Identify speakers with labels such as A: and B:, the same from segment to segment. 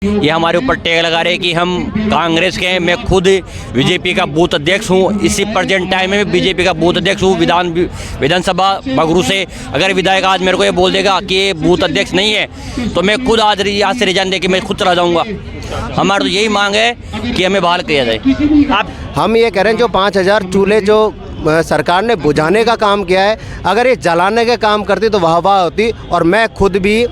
A: ये हमारे ऊपर टैग लगा रहे हैं कि हम कांग्रेस के हैं। मैं खुद बीजेपी का बूथ अध्यक्ष हूँ। इसी प्रेजेंट टाइम में बीजेपी का बूथ अध्यक्ष हूँ विधानसभा बगरू से। अगर विधायक आज मेरे को ये बोल देगा कि ये बूथ अध्यक्ष नहीं है तो मैं खुद आज यहाँ से रिजाइन दे के मैं खुद चला जाऊँगा। हमारा तो यही मांग है कि हमें बहाल किया जाए।
B: हम ये कह रहे हैं जो 5000 चूल्हे जो सरकार ने बुझाने का काम किया है, अगर ये जलाने का काम करती तो वाह वाह होती। और मैं खुद भी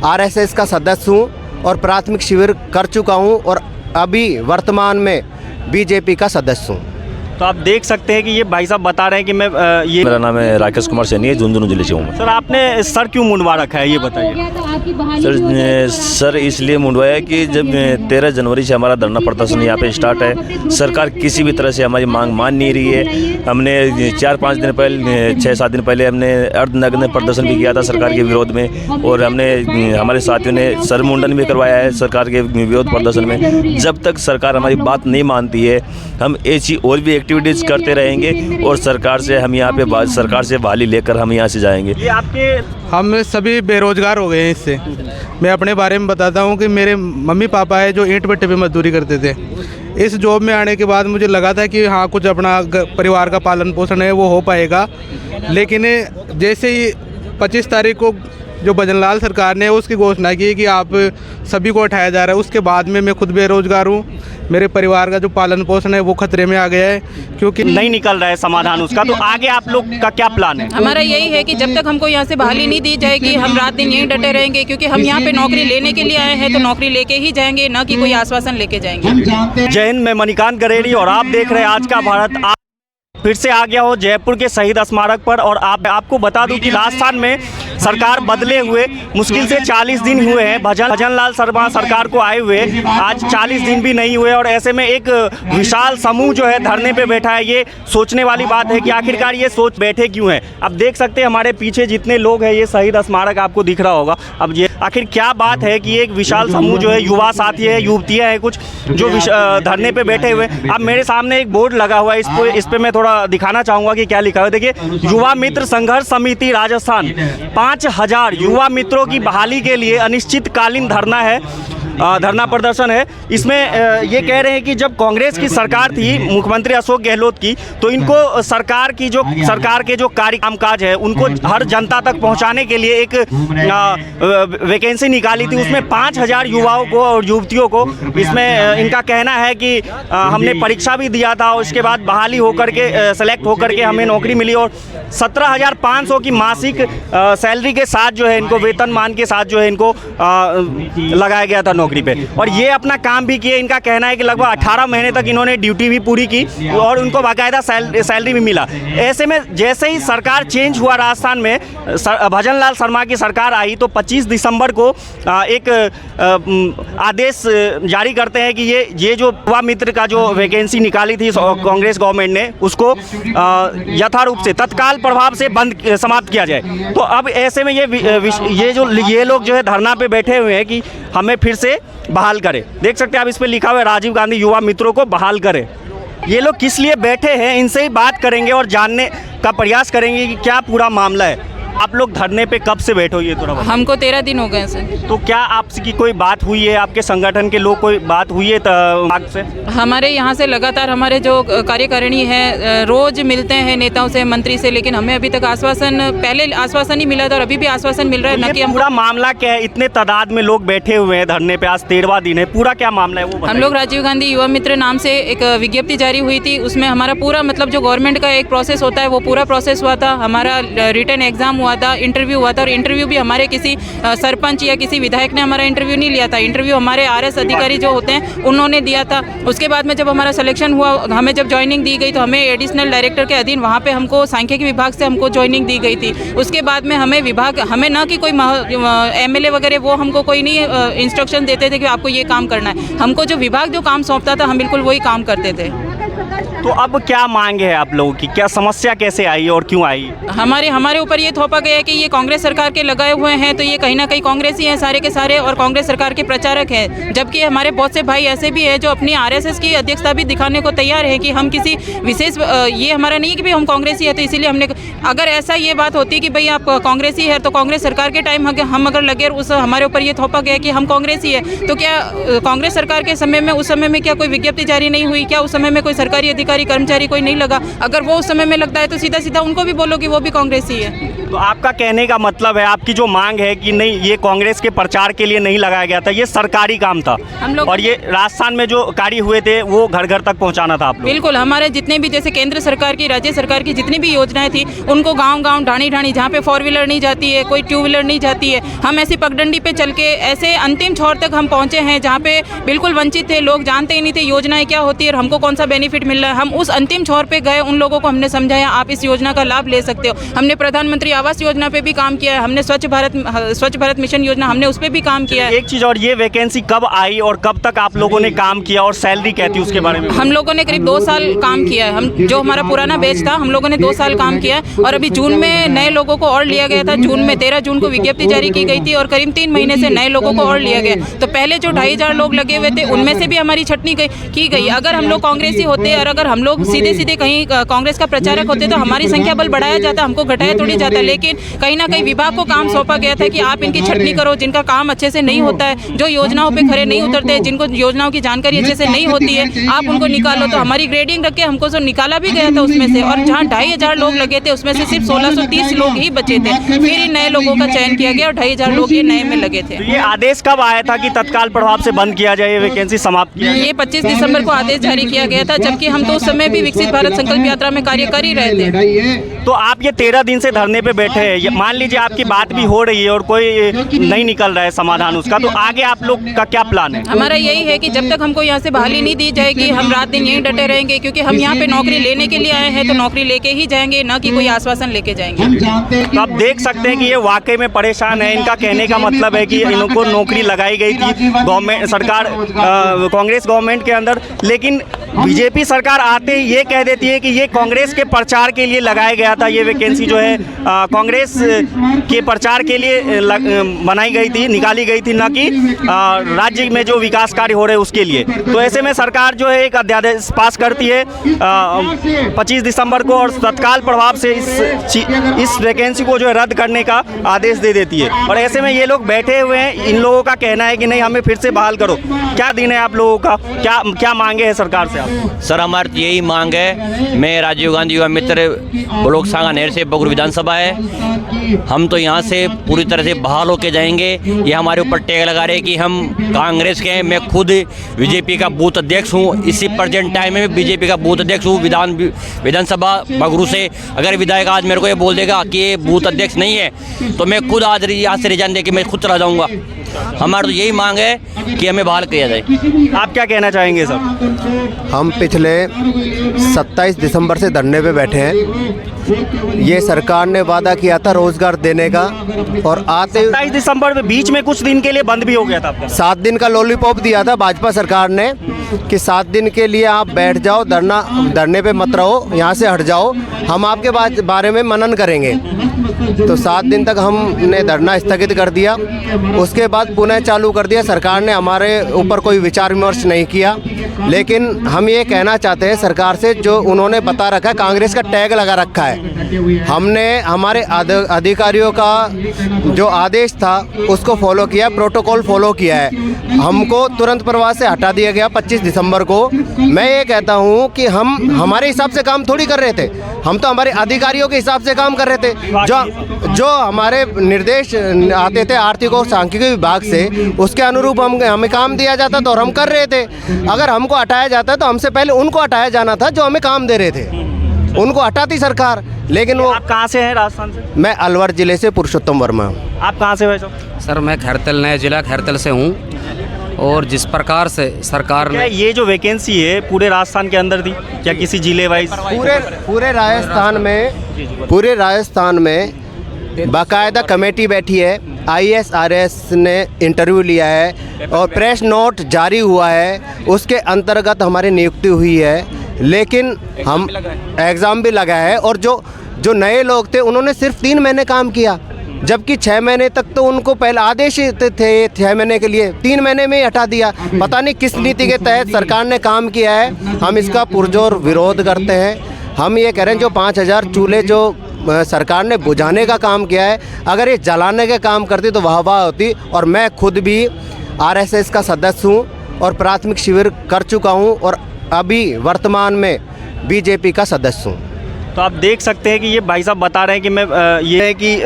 B: आरएसएस का सदस्य हूँ और प्राथमिक शिविर कर चुका हूँ और अभी वर्तमान में बीजेपी का सदस्य हूँ।
C: तो आप देख सकते हैं कि ये भाई साहब बता रहे हैं कि मैं ये
D: मेरा नाम है राकेश कुमार सैनी है, झुंझुनू जिले से हूँ।
C: सर आपने सर क्यों मुंडवा रखा है ये बताइए।
D: सर इसलिए मुंडवाया है कि जब 13 जनवरी से हमारा धरना प्रदर्शन यहाँ पे स्टार्ट है, सरकार किसी भी तरह से हमारी मांग मान नहीं रही है। हमने 4-5 दिन पहले 6-7 दिन पहले हमने अर्धनग्न प्रदर्शन भी किया था सरकार के विरोध में, और हमने हमारे साथियों ने सर मुंडन भी करवाया है सरकार के विरोध प्रदर्शन में। जब तक सरकार हमारी बात नहीं मानती है हम ऐसी और भी एक्टिविटीज़ करते रहेंगे और सरकार से हम यहाँ पे सरकार से बहाली लेकर हम यहाँ से जाएंगे।
C: ये आपके
E: हम सभी बेरोजगार हो गए हैं इससे। मैं अपने बारे में बताता हूँ कि मेरे मम्मी पापा है जो ईंट भट्टे पे मजदूरी करते थे। इस जॉब में आने के बाद मुझे लगा था कि हाँ कुछ अपना परिवार का पालन पोषण है वो हो पाएगा, लेकिन जैसे ही 25 तारीख को जो भजनलाल सरकार ने उसकी घोषणा की कि आप सभी को उठाया जा रहा है, उसके बाद में मैं खुद बेरोजगार हूँ। मेरे परिवार का जो पालन पोषण है वो खतरे में आ गया है क्योंकि
C: नहीं निकल रहा है समाधान उसका। तो आगे आप लोग का क्या प्लान है?
F: हमारा यही है कि जब तक हमको यहाँ से बहाली नहीं दी जाएगी हम रात दिन यहीं डटे रहेंगे, क्योंकि हम यहाँ पे नौकरी लेने के लिए आए हैं तो नौकरी लेके ही जाएंगे, न कि कोई आश्वासन लेके जाएंगे।
C: जय हिंद, मैं मणिकांत गरेड़ी और आप देख रहे हैं आज का भारत। फिर से आ गया हो जयपुर के शहीद स्मारक पर और आपको बता दूं कि राजस्थान में सरकार बदले हुए मुश्किल से 40 दिन हुए हैं। भजनलाल शर्मा सरकार को आए हुए आज 40 दिन भी नहीं हुए और ऐसे में एक विशाल समूह जो है धरने पे बैठा है। ये सोचने वाली बात है कि आखिरकार ये सोच बैठे क्यों हैं। अब देख सकते हैं हमारे पीछे जितने लोग हैं, ये शहीद स्मारक आपको दिख रहा होगा। अब ये आखिर क्या बात है कि एक विशाल समूह जो है, युवा साथी है, युवतियाँ हैं कुछ जो धरने पे बैठे हुए। अब मेरे सामने एक बोर्ड लगा हुआ है, इस पे मैं थोड़ा दिखाना चाहूँगा कि क्या लिखा है। देखिए, युवा मित्र संघर्ष समिति राजस्थान 5000 युवा मित्रों की बहाली के लिए अनिश्चितकालीन धरना है, धरना प्रदर्शन है। इसमें ये कह रहे हैं कि जब कांग्रेस की सरकार थी मुख्यमंत्री अशोक गहलोत की, तो इनको सरकार के जो कार्य कामकाज है उनको हर जनता तक पहुंचाने के लिए एक वैकेंसी निकाली थी। उसमें 5000 युवाओं को और युवतियों को, इसमें इनका कहना है कि हमने परीक्षा भी दिया था और उसके बाद बहाली होकर के सेलेक्ट होकर के हमें नौकरी मिली और 17,500 की मासिक सैलरी के साथ जो है इनको वेतनमान के साथ जो है इनको लगाया गया था नौकरी पे। और ये अपना काम भी किए। इनका कहना है कि लगभग 18 महीने तक इन्होंने ड्यूटी भी पूरी की और उनको बाकायदा सैलरी भी मिला। ऐसे में जैसे ही सरकार चेंज हुआ राजस्थान में, भजनलाल शर्मा की सरकार आई, तो 25 दिसंबर को एक आदेश जारी करते हैं कि ये जो युवा मित्र का जो वैकेंसी निकाली थी कांग्रेस गवर्नमेंट ने, उसको यथारूप से तत्काल प्रभाव से समाप्त किया जाए। तो अब ऐसे में ये लोग जो है धरना पे बैठे हुए हैं कि हमें फिर से बहाल करें। देख सकते हैं आप, इस पे लिखा हुआ है राजीव गांधी युवा मित्रों को बहाल करें। ये लोग किस लिए बैठे हैं, इनसे ही बात करेंगे और जानने का प्रयास करेंगे कि क्या पूरा मामला है। आप लोग धरने पे कब से बैठे हो? ये थोड़ा
F: हमको 13 दिन हो गए सर।
C: तो क्या आपकी कोई बात हुई है, आपके संगठन के लोग कोई बात हुई है आपसे?
F: हमारे यहाँ से लगातार हमारे जो कार्यकारिणी है रोज मिलते हैं नेताओं से, मंत्री से, लेकिन हमें अभी तक पहले आश्वासन ही मिला था और अभी भी आश्वासन मिल रहा है।
C: तो पूरा मामला क्या है? इतने तादाद में लोग बैठे हुए हैं धरने पे, आज 13वां दिन है, पूरा क्या मामला है वो?
F: हम लोग राजीव गांधी युवा मित्र नाम से एक विज्ञप्ति जारी हुई थी, उसमें हमारा पूरा मतलब जो गवर्नमेंट का एक प्रोसेस होता है वो पूरा प्रोसेस हुआ था। हमारा रिटन एग्जाम हुआ था, इंटरव्यू हुआ था और इंटरव्यू भी हमारे किसी सरपंच या किसी विधायक ने हमारा इंटरव्यू नहीं लिया था। इंटरव्यू हमारे आरएस अधिकारी जो होते हैं उन्होंने दिया था। उसके बाद में जब हमारा सिलेक्शन हुआ, हमें जब ज्वाइनिंग दी गई तो हमें एडिशनल डायरेक्टर के अधीन वहाँ पे हमको सांख्यिकी विभाग से हमको ज्वाइनिंग दी गई थी। उसके बाद में हमें ना कि कोई एमएलए वगैरह वो हमको कोई नहीं इंस्ट्रक्शन देते थे कि आपको ये काम करना है। हमको जो विभाग जो काम सौंपता था हम बिल्कुल वही काम करते थे।
C: तो अब क्या मांग है आप लोगों की, क्या समस्या कैसे आई और क्यों आई?
F: हमारे ऊपर ये थोपा गया है कि ये कांग्रेस सरकार के लगाए हुए हैं, तो ये कहीं ना कहीं कांग्रेस ही हैं सारे के सारे और कांग्रेस सरकार के प्रचारक हैं। जबकि हमारे बहुत से भाई ऐसे भी हैं जो अपनी आरएसएस की अध्यक्षता भी दिखाने को तैयार है कि हम किसी विशेष, ये हमारा नहीं है कि भाई हम कांग्रेसी है तो इसीलिए हमने, अगर ऐसा ये बात होती कि भाई आप कांग्रेसी है तो कांग्रेस सरकार के टाइम हम अगर लगे उस हमारे ऊपर ये थोपा गया कि हम कांग्रेसी है, तो क्या कांग्रेस सरकार के समय में उस समय में क्या कोई विज्ञप्ति जारी नहीं हुई? क्या उस समय में कोई सरकारी अधिकारी कर्मचारी कोई नहीं लगा? अगर वो उस समय में लगता है तो सीधा सीधा उनको भी बोलो कि वो भी कांग्रेसी है।
C: तो आपका कहने का मतलब है, आपकी जो मांग है कि नहीं ये कांग्रेस के प्रचार के लिए नहीं लगाया गया था, ये सरकारी काम था
F: हम लोग,
C: और ये राजस्थान में जो कार्य हुए थे वो घर घर तक पहुंचाना था आप लोग?
F: बिल्कुल, हमारे जितने भी जैसे केंद्र सरकार की, राज्य सरकार की जितनी भी योजनाएं थी उनको गांव गांव, ढाणी ढाणी, जहां पे 4 व्हीलर नहीं जाती है, कोई 2 व्हीलर नहीं जाती है, हम ऐसी पगडंडी पे चल के ऐसे अंतिम छोर तक हम पहुंचे हैं जहां पे बिल्कुल वंचित थे लोग, जानते ही नहीं थे योजनाएं क्या होती है और हमको कौन सा बेनिफिट मिल रहा है। हम उस अंतिम छोर पे गए, उन लोगों को हमने समझाया आप इस योजना का लाभ ले सकते हो। हमने प्रधानमंत्री आवास योजना पे भी काम किया है, हमने स्वच्छ भारत मिशन योजना, हमने उस पर भी काम किया है।
C: एक चीज़ और, ये वैकेंसी कब आई और कब तक आप लोगों ने काम किया और सैलरी क्या थी उसके बारे में?
F: हम लोगों ने करीब 2 साल काम किया है। हम जो हमारा पुराना बैच था हम लोगों ने 2 साल काम किया है और अभी जून में नए लोगों को और लिया गया था। जून में 13 जून को विज्ञप्ति जारी की गई थी और करीब 3 महीने से नए लोगों को और लिया गया। तो पहले जो 2500 लोग लगे हुए थे उनमें से भी हमारी छटनी की गई। अगर हम लोग कांग्रेसी होते और अगर हम लोग सीधे सीधे कहीं कांग्रेस का प्रचारक होते तो हमारी संख्या बल बढ़ाया जाता, हमको घटाया थोड़ी जाता। लेकिन कहीं ना कहीं विभाग को काम सौंपा गया था कि आप इनकी छटनी करो, जिनका काम अच्छे से नहीं होता है, जो योजनाओं पे खरे नहीं उतरते, जिनको योजनाओं की जानकारी अच्छे से नहीं होती है, आप उनको निकालो। तो हमारी ग्रेडिंग रख के हमको जो निकाला भी गया था उसमें से, और जहाँ 2500 लोग लगे थे उसमें से सिर्फ 1630 लोग ही बचे थे। फिर इन नए लोगों का चयन किया गया और 2500 लोग ये नए में लगे थे।
C: तो ये आदेश कब आया था कि तत्काल प्रभाव से बंद किया जाए, वैकेंसी समाप्त किया?
F: ये 25 दिसंबर को आदेश जारी किया गया था, जबकि हम तो उस समय भी विकसित भारत संकल्प यात्रा में कार्य कर ही रहे थे।
C: तो आप ये 13 दिन से धरने पे बैठे हैं, मान लीजिए आपकी बात भी हो रही है और कोई नहीं निकल रहा है समाधान उसका, तो आगे आप लोग का क्या प्लान है?
F: हमारा यही है कि जब तक हमको यहाँ से बहाली नहीं दी जाएगी हम रात दिन यहीं डटे रहेंगे, क्योंकि हम यहाँ पे नौकरी लेने के लिए आए हैं तो नौकरी लेके ही जाएंगे, न कि कोई आश्वासन लेके जाएंगे।
C: तो आप देख सकते हैं कि ये वाकई में परेशान है। इनका कहने का मतलब है कि इनको नौकरी लगाई गई थी गवर्नमेंट सरकार, कांग्रेस गवर्नमेंट के अंदर, लेकिन बीजेपी सरकार आते ही ये कह देती है कि ये कांग्रेस के प्रचार के लिए लगाया गया था, ये वैकेंसी जो है कांग्रेस के प्रचार के लिए बनाई गई थी, निकाली गई थी, न कि राज्य में जो विकास कार्य हो रहे हैं उसके लिए। तो ऐसे में सरकार जो है एक अध्यादेश पास करती है 25 दिसंबर को और तत्काल प्रभाव से इस वैकेंसी को जो है रद्द करने का आदेश दे देती है। और ऐसे में ये लोग बैठे हुए हैं, इन लोगों का कहना है कि नहीं हमें फिर से बहाल करो। क्या दिन है आप लोगों का, क्या मांगे है सरकार से?
A: सर हमारी तो यही मांग है। मैं राजीव गांधी युवा मित्र ब्लॉक सांगानेर से बगरू विधानसभा है, हम तो यहाँ से पूरी तरह से बहाल होके जाएंगे। ये हमारे ऊपर टैग लगा रहे हैं कि हम कांग्रेस के हैं। मैं खुद बीजेपी का बूथ अध्यक्ष हूँ, इसी प्रेजेंट टाइम में बीजेपी का बूथ अध्यक्ष हूँ विधानसभा बगरू से। अगर विधायक आज मेरे को ये बोल देगा कि ये बूथ अध्यक्ष नहीं है तो मैं खुद आज यहाँ से रिजाइन दे के मैं खुद चला जाऊँगा। हमारी तो यही मांग है कि हमें बहाल किया जाए।
C: आप क्या कहना चाहेंगे सर?
B: हम पिछले 27 दिसंबर से धरने पे बैठे हैं। ये सरकार ने वादा किया था रोजगार देने का और आते
C: 27 दिसंबर में बीच में कुछ दिन के लिए बंद भी हो गया था आपका।
B: 7 दिन का लॉलीपॉप दिया था भाजपा सरकार ने कि 7 दिन के लिए आप बैठ जाओ, धरने पे मत रहो, यहाँ से हट जाओ, हम आपके बारे में मनन करेंगे। तो 7 दिन तक हमने धरना स्थगित कर दिया, उसके बाद पुनः चालू कर दिया। सरकार ने हमारे ऊपर कोई विचार विमर्श नहीं किया, लेकिन हम ये कहना चाहते हैं सरकार से, जो उन्होंने बता रखा है, कांग्रेस का टैग लगा रखा है। हमने हमारे अधिकारियों का जो आदेश था उसको फॉलो किया, प्रोटोकॉल फॉलो किया है। हमको तुरंत प्रवाह से हटा दिया गया 25 दिसंबर को। मैं ये कहता हूँ कि हम हमारे हिसाब से काम थोड़ी कर रहे थे, हम तो हमारे अधिकारियों के हिसाब से काम कर रहे थे। जो हमारे निर्देश आते थे आर्थिक और सांख्यिकी विभाग से, उसके अनुरूप हमें काम दिया जाता तो और हम कर रहे थे। अगर हमको हटाया जाता तो हमसे पहले उनको हटाया जाना था जो हमें काम दे रहे थे, उनको हटाती सरकार। लेकिन वो
C: आप कहाँ से हैं? राजस्थान से?
B: मैं अलवर जिले से पुरुषोत्तम वर्मा।
C: आप कहाँ से वैसे?
G: सर मैं खैरतल, नया जिला खैरतल से हूँ। और जिस प्रकार से सरकार
C: क्या
G: ने
C: ये जो वैकेंसी है पूरे राजस्थान के अंदर थी, क्या किसी जिले वाइज?
B: पूरे राजस्थान में बाकायदा कमेटी बैठी है, ISRS ने इंटरव्यू लिया है और प्रेस नोट जारी हुआ है, उसके अंतर्गत हमारी नियुक्ति हुई है। लेकिन हम एग्ज़ाम भी लगा है और जो नए लोग थे उन्होंने सिर्फ 3 महीने काम किया, जबकि 6 महीने तक तो उनको पहले आदेश थे 6 महीने के लिए, 3 महीने में ही हटा दिया। पता नहीं किस नीति के तहत सरकार ने काम किया है, हम इसका पुरजोर विरोध करते हैं। हम ये कह रहे हैं जो 5000 चूल्हे जो सरकार ने बुझाने का काम किया है, अगर ये जलाने का काम करती तो वाह होती। और मैं खुद भी आरएसएस का सदस्य हूँ और प्राथमिक शिविर कर चुका हूँ और अभी वर्तमान में बीजेपी का सदस्य हूँ।
C: तो आप देख सकते हैं कि ये भाई साहब बता रहे हैं कि मैं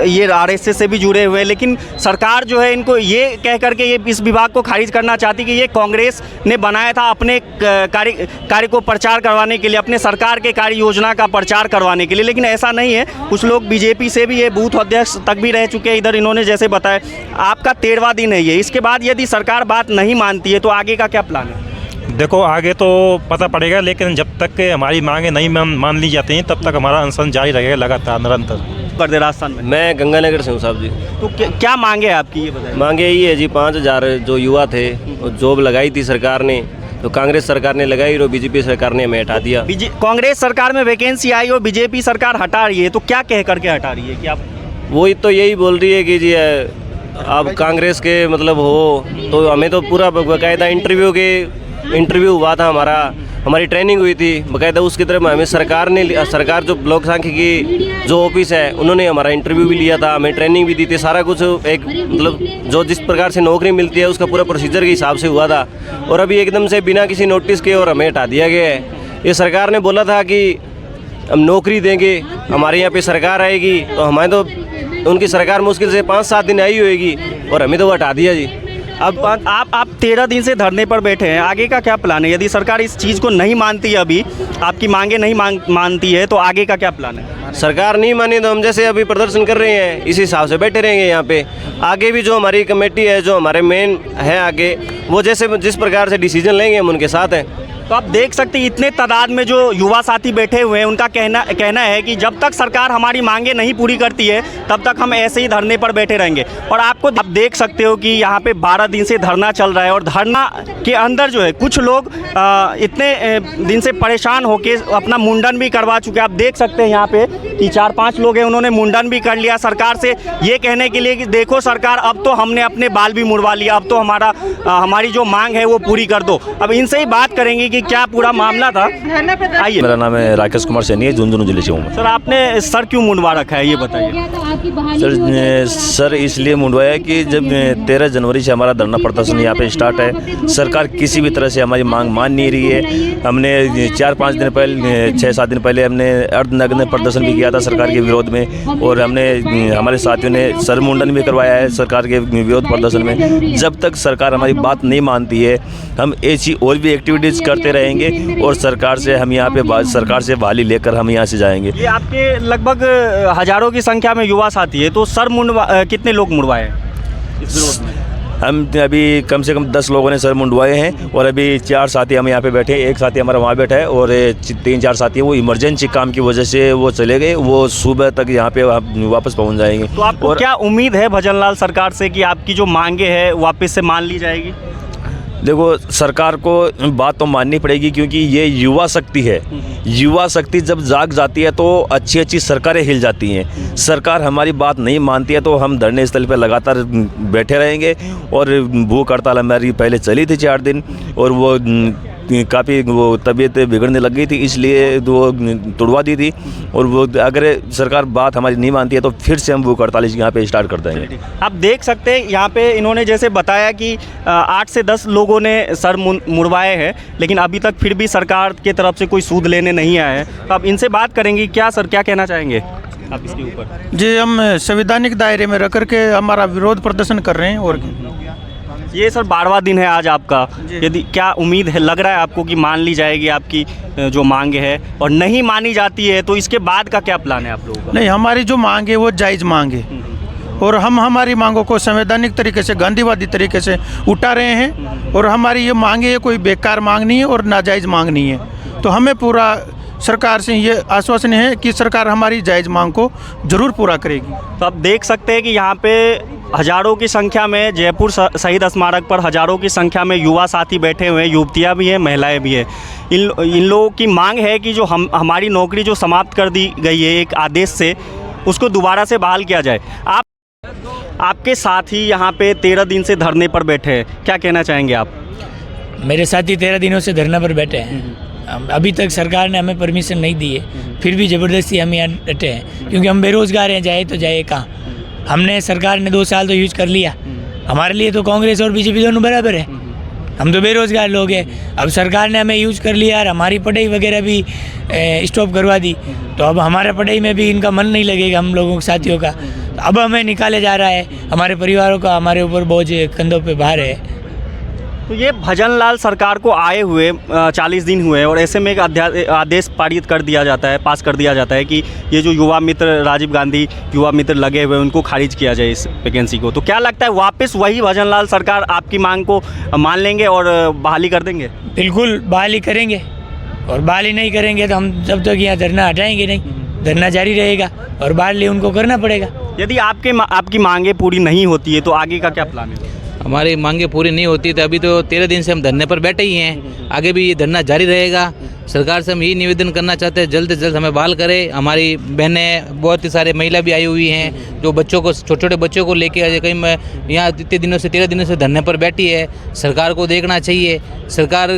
C: ये आरएसएस से भी जुड़े हुए हैं, लेकिन सरकार जो है इनको ये कह करके ये इस विभाग को खारिज करना चाहती कि ये कांग्रेस ने बनाया था अपने कार्य को प्रचार करवाने के लिए, अपने सरकार के कार्य योजना का प्रचार करवाने के लिए, लेकिन ऐसा नहीं है। कुछ लोग बीजेपी से भी ये बूथ अध्यक्ष तक भी रह चुके हैं इधर। इन्होंने जैसे बताया आपका 13वां दिन है ये, इसके बाद यदि सरकार बात नहीं मानती है तो आगे का क्या प्लान है?
H: देखो आगे तो पता पड़ेगा, लेकिन जब तक के हमारी मांगें नहीं मान ली जाती हैं तब तक हमारा अनशन जारी रहेगा लगातार निरंतर।
C: कर दे राजस्थान में।
I: मैं गंगानगर से हूँ साहब जी।
C: तो क्या मांगे है आपकी, ये बताइए।
I: मांगे यही है जी, 5000 जो युवा थे जॉब लगाई थी सरकार ने, तो कांग्रेस सरकार ने लगाई और बीजेपी सरकार ने हमें हटा दिया।
C: कांग्रेस सरकार में वैकेंसी आई और बीजेपी सरकार हटा रही है, तो क्या कह करके हटा रही है? कि आप
I: वही तो यही बोल रही है कि जी आप कांग्रेस के मतलब हो, तो हमें तो पूरा बाकायदा इंटरव्यू हुआ था हमारी ट्रेनिंग हुई थी बाकायदा, उसकी तरफ हमें सरकार जो ब्लॉक सांख्यिकी जो ऑफिस है उन्होंने हमारा इंटरव्यू भी लिया था, हमें ट्रेनिंग भी दी थी, सारा कुछ एक मतलब जो जिस प्रकार से नौकरी मिलती है उसका पूरा प्रोसीजर के हिसाब से हुआ था। और अभी एकदम से बिना किसी नोटिस के और हमें हटा दिया गया है। ये सरकार ने बोला था कि हम नौकरी देंगे, हमारे यहाँ पे सरकार आएगी, तो हमें तो उनकी सरकार मुश्किल से 5-7 दिन आई होएगी और हमें तो हटा दिया जी।
C: अब आप 13 दिन से धरने पर बैठे हैं, आगे का क्या प्लान है? यदि सरकार इस चीज़ को नहीं मानती है, अभी आपकी मांगे नहीं मानती है, तो आगे का क्या प्लान है?
I: सरकार नहीं मानी तो हम जैसे अभी प्रदर्शन कर रहे हैं इसी हिसाब से बैठे रहेंगे यहाँ पे। आगे भी जो हमारी कमेटी है, जो हमारे मेन है आगे, वो जिस प्रकार से डिसीजन लेंगे हम उनके साथ हैं।
C: तो आप देख सकते हैं इतने तादाद में जो युवा साथी बैठे हुए हैं, उनका कहना है कि जब तक सरकार हमारी मांगे नहीं पूरी करती है तब तक हम ऐसे ही धरने पर बैठे रहेंगे। और आप देख सकते हो कि यहाँ पे 12 दिन से धरना चल रहा है और धरना के अंदर जो है कुछ लोग इतने दिन से परेशान होके अपना मुंडन भी करवा चुके हैं। आप देख सकते हैं यहाँ पे कि 4-5 लोग हैं, उन्होंने मुंडन भी कर लिया सरकार से ये कहने के लिए कि देखो सरकार, अब तो हमने अपने बाल भी मुड़वा लिया, अब तो हमारी जो मांग है वो पूरी कर दो। अब इनसे ही बात करेंगे कि क्या पूरा मामला था। आइए।
D: मेरा नाम है राकेश कुमार सैनी है, झुंझुनू जिले से हूँ।
C: सर आपने सर क्यों मुंडवा रखा है, ये बताइए।
D: सर इसलिए मुंडवाया कि जब 13 जनवरी से हमारा धरना प्रदर्शन यहाँ पे स्टार्ट है, सरकार किसी भी तरह से हमारी मांग मान नहीं रही है। हमने 4-5 दिन पहले 6-7 दिन पहले हमने अर्धनग्न प्रदर्शन भी किया था सरकार के विरोध में, और हमारे साथियों ने सर मुंडन भी करवाया है सरकार के विरोध प्रदर्शन में। जब तक सरकार हमारी बात नहीं मानती है हम ऐसी और भी एक्टिविटीज़ करते रहेंगे और सरकार से हम यहाँ पे सरकार से बहाली लेकर हम यहाँ से जाएंगे।
C: ये आपके लगभग हजारों की संख्या में युवा साथी है, तो सर कितने लोग मुड़वाए इस विरोध में?
D: हम अभी कम से कम 10 लोगों ने सर मुंडवाए हैं और अभी 4 साथी हम यहाँ पे बैठे हैं। एक साथी हमारा वहाँ बैठा है और 3-4 साथी वो इमरजेंसी काम की वजह से वो चले गए, वो सुबह तक यहाँ पे वापस पहुँच जाएंगे।
C: तो आपको क्या उम्मीद है भजनलाल सरकार से कि आपकी जो मांगे है वापस से मान ली जाएगी?
D: देखो सरकार को बात तो माननी पड़ेगी क्योंकि ये युवा शक्ति है। युवा शक्ति जब जाग जाती है तो अच्छी अच्छी सरकारें हिल जाती हैं। सरकार हमारी बात नहीं मानती है तो हम धरने स्थल पर लगातार बैठे रहेंगे। और भूख हड़ताल हमारी पहले चली थी 4 दिन और वो काफ़ी वो तबीयत बिगड़ने लग गई थी, इसलिए वो तुड़वा दी थी। और वो अगर सरकार बात हमारी नहीं मानती है तो फिर से हम भूख हड़ताल यहाँ पे स्टार्ट कर देंगे।
C: आप देख सकते हैं यहाँ पे इन्होंने जैसे बताया कि 8 से 10 लोगों ने सर मुड़वाए हैं, लेकिन अभी तक फिर भी सरकार की तरफ से कोई सूद लेने नहीं आया है। तो आप इनसे बात करेंगे, क्या सर क्या कहना चाहेंगे आप इसके ऊपर?
E: जी, हम संवैधानिक दायरे में रख करके हमारा विरोध प्रदर्शन कर रहे हैं। और
C: ये सर 12वां दिन है आज आपका, यदि क्या उम्मीद है, लग रहा है आपको कि मान ली जाएगी आपकी जो मांग है? और नहीं मानी जाती है तो इसके बाद का क्या प्लान है आप लोगों का?
E: नहीं, हमारी जो मांग है वो जायज़ मांग है और हम हमारी मांगों को संवैधानिक तरीके से, गांधीवादी तरीके से उठा रहे हैं। और हमारी ये मांग है कोई बेकार मांग नहीं है और नाजायज़ मांग नहीं है। तो हमें पूरा सरकार से ये आश्वासन है कि सरकार हमारी जायज़ मांग को ज़रूर पूरा करेगी।
C: तो आप देख सकते हैं कि यहाँ पे हजारों की संख्या में जयपुर शहीद स्मारक पर हजारों की संख्या में युवा साथी बैठे हुए हैं, युवतियाँ भी हैं, महिलाएं भी हैं। इन लोगों की मांग है कि जो हमारी नौकरी जो समाप्त कर दी गई है एक आदेश से, उसको दोबारा से बहाल किया जाए। आपके साथी यहाँ पे 13 दिन से धरने पर बैठे हैं, क्या कहना चाहेंगे आप?
J: मेरे साथी 13 दिनों से धरना पर बैठे हैं। अभी तक सरकार ने हमें परमिशन नहीं दी है, फिर भी ज़बरदस्ती हम यहाँ डटे हैं, क्योंकि हम बेरोज़गार हैं। जाए तो जाए कहाँ? हमने सरकार ने 2 साल तो यूज कर लिया। हमारे लिए तो कांग्रेस और बीजेपी दोनों बराबर है, हम तो बेरोज़गार लोग हैं। अब सरकार ने हमें यूज कर लिया और हमारी पढ़ाई वगैरह भी स्टॉप करवा दी, तो अब हमारा पढ़ाई में भी इनका मन नहीं लगेगा, हम लोगों के साथियों का। अब हमें निकाले जा रहा है, हमारे परिवारों का हमारे ऊपर बोझ कंधों पे भार है।
C: तो ये भजन लाल सरकार को आए हुए 40 दिन हुए और ऐसे में एक आदेश पारित कर दिया जाता है, पास कर दिया जाता है कि ये जो युवा मित्र राजीव गांधी युवा मित्र लगे हुए उनको खारिज किया जाए इस वैकेंसी को। तो क्या लगता है वापस वही भजन लाल सरकार आपकी मांग को मान लेंगे और बहाली कर देंगे?
J: बिल्कुल बहाली करेंगे, और बहाली नहीं करेंगे तो हम जब तक यहाँ धरना हटाएंगे नहीं, धरना जारी रहेगा और बहाली उनको करना पड़ेगा।
C: यदि आपकी मांगें पूरी नहीं होती है तो आगे का क्या प्लान है?
K: हमारी मांगें पूरी नहीं होती तो अभी तो 13 दिन से हम धरने पर बैठे ही हैं, आगे भी ये धरना जारी रहेगा। सरकार से हम यही निवेदन करना चाहते हैं जल्द से जल्द हमें बहाल करें। हमारी बहनें बहुत ही सारे महिला भी आई हुई हैं जो बच्चों को छोटे छोटे बच्चों को लेके कहीं मैं यहाँ इतने दिनों से 13 दिनों से धरने पर बैठी है। सरकार को देखना चाहिए। सरकार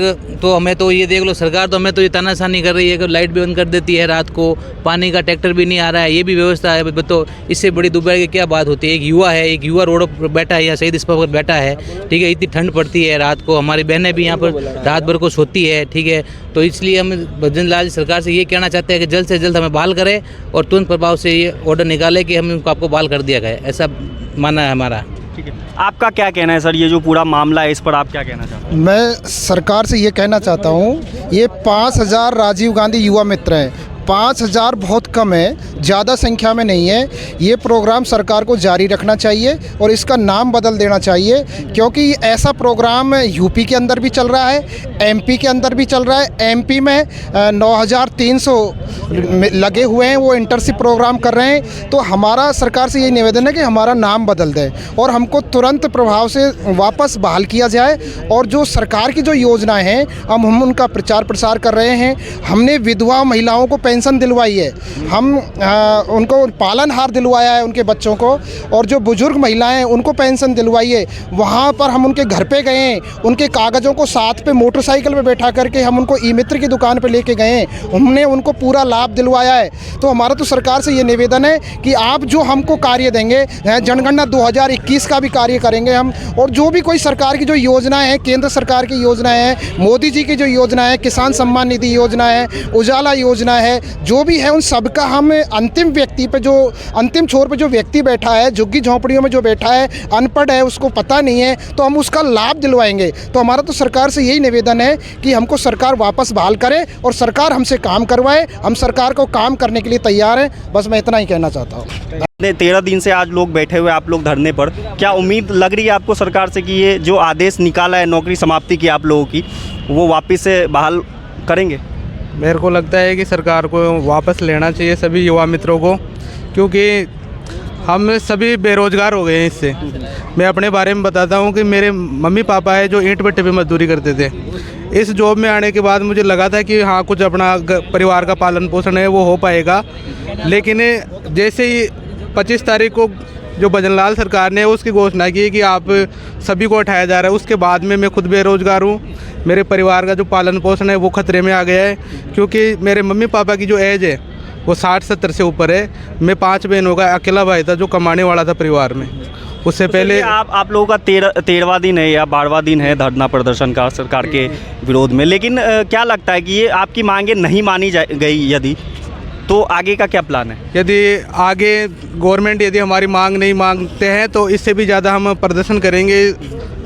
K: तो हमें तो ये देख लो, सरकार तो हमें तो ये तानाशानी कर रही है कि लाइट भी बंद कर देती है रात को, पानी का ट्रैक्टर भी नहीं आ रहा है, ये भी व्यवस्था है। तो इससे बड़ी दुबई की क्या बात होती है? एक युवा रोड पर बैठा है या शहीद स्थल पर बैठा है, ठीक है। इतनी ठंड पड़ती है रात को, हमारी बहनें भी यहाँ पर रात भर को सोती है, ठीक है। तो इसलिए हम भजन लाल सरकार से ये कहना चाहते हैं कि जल्द से जल्द हमें बहाल करें और तुरंत प्रभाव से ये ऑर्डर निकाले कि हम इनको आपको बहाल कर दिया गया, ऐसा मानना है हमारा।
C: ठीक है, आपका क्या कहना है सर? ये जो पूरा मामला है इस पर आप क्या कहना चाहते हैं?
L: मैं सरकार से ये कहना चाहता हूँ, ये 5000 राजीव गांधी युवा मित्र हैं, 5000 बहुत कम है, ज़्यादा संख्या में नहीं है। ये प्रोग्राम सरकार को जारी रखना चाहिए और इसका नाम बदल देना चाहिए, क्योंकि ऐसा प्रोग्राम यूपी के अंदर भी चल रहा है, एमपी के अंदर भी चल रहा है। एमपी में 9300 लगे हुए हैं, वो इंटर्नशिप प्रोग्राम कर रहे हैं। तो हमारा सरकार से ये निवेदन है कि हमारा नाम बदल दें और हमको तुरंत प्रभाव से वापस बहाल किया जाए। और जो सरकार की जो योजनाएँ हैं हम उनका प्रचार प्रसार कर रहे हैं। हमने विधवा महिलाओं को पेंशन दिलवाई है, हम उनको पालनहार दिलवाया है उनके बच्चों को, और जो बुजुर्ग महिलाएं हैं उनको पेंशन दिलवाई है। वहाँ पर हम उनके घर पे गए, उनके कागज़ों को साथ पे मोटरसाइकिल पे बैठा करके हम उनको ई मित्र की दुकान पे लेके गए, हमने उनको पूरा लाभ दिलवाया है। तो हमारा तो सरकार से ये निवेदन है कि आप जो हमको कार्य देंगे, जनगणना 2021 का भी कार्य करेंगे हम, और जो भी कोई सरकार की जो योजनाएँ हैं, केंद्र सरकार की योजनाएँ हैं, मोदी जी की जो योजना है, किसान सम्मान निधि योजना है, उजाला योजना है, जो भी है उन सब का हम अंतिम व्यक्ति पे, जो अंतिम छोर पे जो व्यक्ति बैठा है, झुग्गी झोंपड़ियों में जो बैठा है, अनपढ़ है, उसको पता नहीं है, तो हम उसका लाभ दिलवाएंगे। तो हमारा तो सरकार से यही निवेदन है कि हमको सरकार वापस बहाल करे और सरकार हमसे काम करवाए। हम सरकार को काम करने के लिए तैयार हैं। बस मैं इतना ही कहना चाहता हूँ।
C: 13 दिन से आज लोग बैठे हुए, आप लोग धरने पर, क्या उम्मीद लग रही है आपको सरकार से कि ये जो आदेश निकाला है नौकरी समाप्ति की आप लोगों की, वो वापस से बहाल करेंगे?
E: मेरे को लगता है कि सरकार को वापस लेना चाहिए सभी युवा मित्रों को, क्योंकि हम सभी बेरोज़गार हो गए हैं इससे। मैं अपने बारे में बताता हूँ कि मेरे मम्मी पापा है जो ईंट भट्टे पे मजदूरी करते थे। इस जॉब में आने के बाद मुझे लगा था कि हाँ कुछ अपना परिवार का पालन पोषण है वो हो पाएगा, लेकिन जैसे ही 25 तारीख को जो भजन लाल सरकार ने उसकी घोषणा की कि आप सभी को उठाया जा रहा है, उसके बाद में मैं खुद बेरोज़गार हूँ। मेरे परिवार का जो पालन पोषण है वो खतरे में आ गया है, क्योंकि मेरे मम्मी पापा की जो एज है वो 60-70 से ऊपर है। मैं 5 बहनों का अकेला भाई था जो कमाने वाला था परिवार में। उससे पहले
C: आप लोगों का 13वां दिन है या 12वां दिन है धरना प्रदर्शन का सरकार के विरोध में, लेकिन क्या लगता है कि ये आपकी मांगें नहीं मानी गई यदि, तो आगे का क्या प्लान है?
E: यदि आगे गवर्नमेंट यदि हमारी मांग नहीं मांगते हैं तो इससे भी ज़्यादा हम प्रदर्शन करेंगे,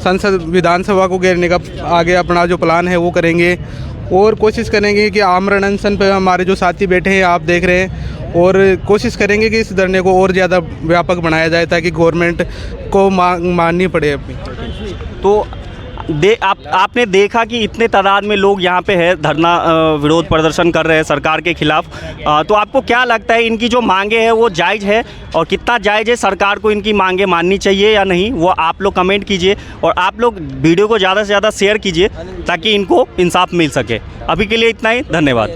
E: संसद विधानसभा को घेरने का आगे अपना जो प्लान है वो करेंगे और कोशिश करेंगे कि आमरण अनशन पर हमारे जो साथी बैठे हैं आप देख रहे हैं, और कोशिश करेंगे कि इस धरने को और ज़्यादा व्यापक बनाया जाए ताकि गवर्नमेंट को माननी पड़े अपनी।
C: तो आपने देखा कि इतने तादाद में लोग यहाँ पे है, धरना विरोध प्रदर्शन कर रहे हैं सरकार के खिलाफ। तो आपको क्या लगता है इनकी जो मांगे हैं वो जायज़ है, और कितना जायज़ है, सरकार को इनकी मांगे माननी चाहिए या नहीं, वो आप लोग कमेंट कीजिए। और आप लोग वीडियो को ज़्यादा से ज़्यादा शेयर कीजिए ताकि इनको इंसाफ मिल सके। अभी के लिए इतना ही, धन्यवाद।